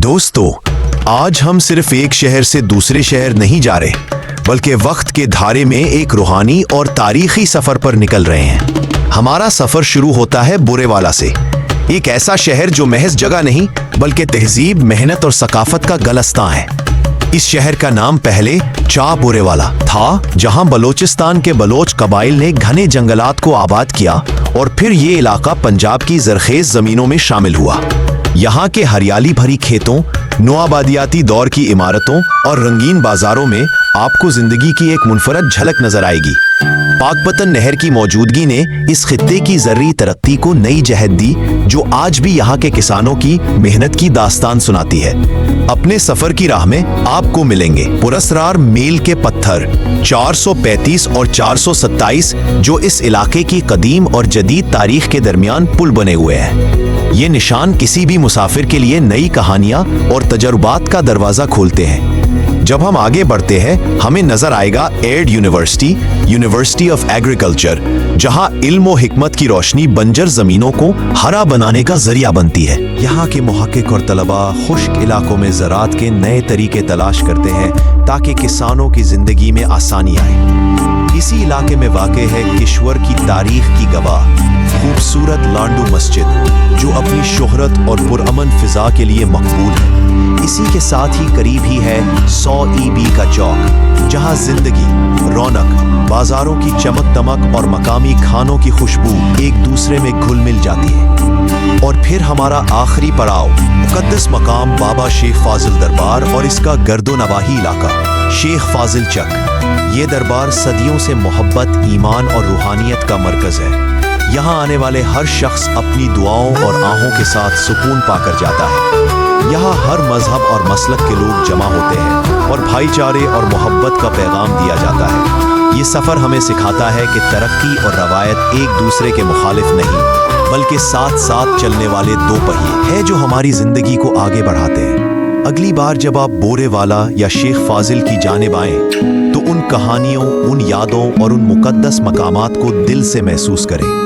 دوستو، آج ہم صرف ایک شہر سے دوسرے شہر نہیں جا رہے بلکہ وقت کے دھارے میں ایک روحانی اور تاریخی سفر پر نکل رہے ہیں۔ ہمارا سفر شروع ہوتا ہے بورے والا سے، ایک ایسا شہر جو محض جگہ نہیں بلکہ تہذیب، محنت اور ثقافت کا گلستاں ہے۔ اس شہر کا نام پہلے چاہ بورے والا تھا، جہاں بلوچستان کے بلوچ قبائل نے گھنے جنگلات کو آباد کیا اور پھر یہ علاقہ پنجاب کی زرخیز زمینوں میں شامل ہوا۔ یہاں کے ہریالی بھری کھیتوں، نوآبادیاتی دور کی عمارتوں اور رنگین بازاروں میں آپ کو زندگی کی ایک منفرد جھلک نظر آئے گی۔ پاکپتن نہر کی موجودگی نے اس خطے کی زرعی ترقی کو نئی جہت دی، جو آج بھی یہاں کے کسانوں کی محنت کی داستان سناتی ہے۔ اپنے سفر کی راہ میں آپ کو ملیں گے پراسرار میل کے پتھر 435 اور 427، جو اس علاقے کی قدیم اور جدید تاریخ کے درمیان پل بنے ہوئے ہیں۔ یہ نشان کسی بھی مسافر کے لیے نئی کہانیاں اور تجربات کا دروازہ کھولتے ہیں۔ جب ہم آگے بڑھتے ہیں، ہمیں نظر آئے گا ایڈ یونیورسٹی آف ایگریکلچر، جہاں علم و حکمت کی روشنی بنجر زمینوں کو ہرا بنانے کا ذریعہ بنتی ہے۔ یہاں کے محقق اور طلباء خشک علاقوں میں زراعت کے نئے طریقے تلاش کرتے ہیں تاکہ کسانوں کی زندگی میں آسانی آئے۔ اسی علاقے میں واقع ہے کشور کی تاریخ کی گواہ خوبصورت لانڈو مسجد، جو اپنی شہرت اور پرامن فضا کے لیے مقبول ہے۔ اسی کے ساتھ ہی قریب ہی ہے 100 EB کا چوک، جہاں زندگی، رونق، بازاروں کی چمک دمک اور مقامی کھانوں کی خوشبو ایک دوسرے میں گھل مل جاتی ہے۔ اور پھر ہمارا آخری پڑاؤ مقدس مقام بابا شیخ فاضل دربار اور اس کا گرد و نواحی علاقہ شیخ فاضل چک۔ یہ دربار صدیوں سے محبت، ایمان اور روحانیت کا مرکز ہے۔ یہاں آنے والے ہر شخص اپنی دعاؤں اور آہوں کے ساتھ سکون پا کر جاتا ہے۔ یہاں ہر مذہب اور مسلک کے لوگ جمع ہوتے ہیں اور بھائی چارے اور محبت کا پیغام دیا جاتا ہے۔ یہ سفر ہمیں سکھاتا ہے کہ ترقی اور روایت ایک دوسرے کے مخالف نہیں، بلکہ ساتھ ساتھ چلنے والے دو پہیے ہیں جو ہماری زندگی کو آگے بڑھاتے ہیں۔ اگلی بار جب آپ بورے والا یا شیخ فاضل کی جانب آئیں تو ان کہانیوں، ان یادوں اور ان مقدس مقامات کو دل سے محسوس کریں۔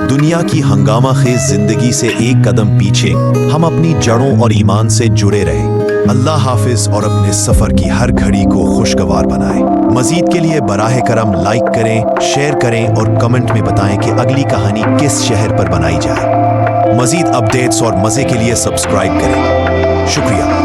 دنیا کی ہنگامہ خیز زندگی سے ایک قدم پیچھے ہم اپنی جڑوں اور ایمان سے جڑے رہیں۔ اللہ حافظ اور اپنے سفر کی ہر گھڑی کو خوشگوار بنائیں۔ مزید کے لیے براہ کرم لائک کریں، شیئر کریں اور کمنٹ میں بتائیں کہ اگلی کہانی کس شہر پر بنائی جائے۔ مزید اپڈیٹس اور مزے کے لیے سبسکرائب کریں۔ شکریہ۔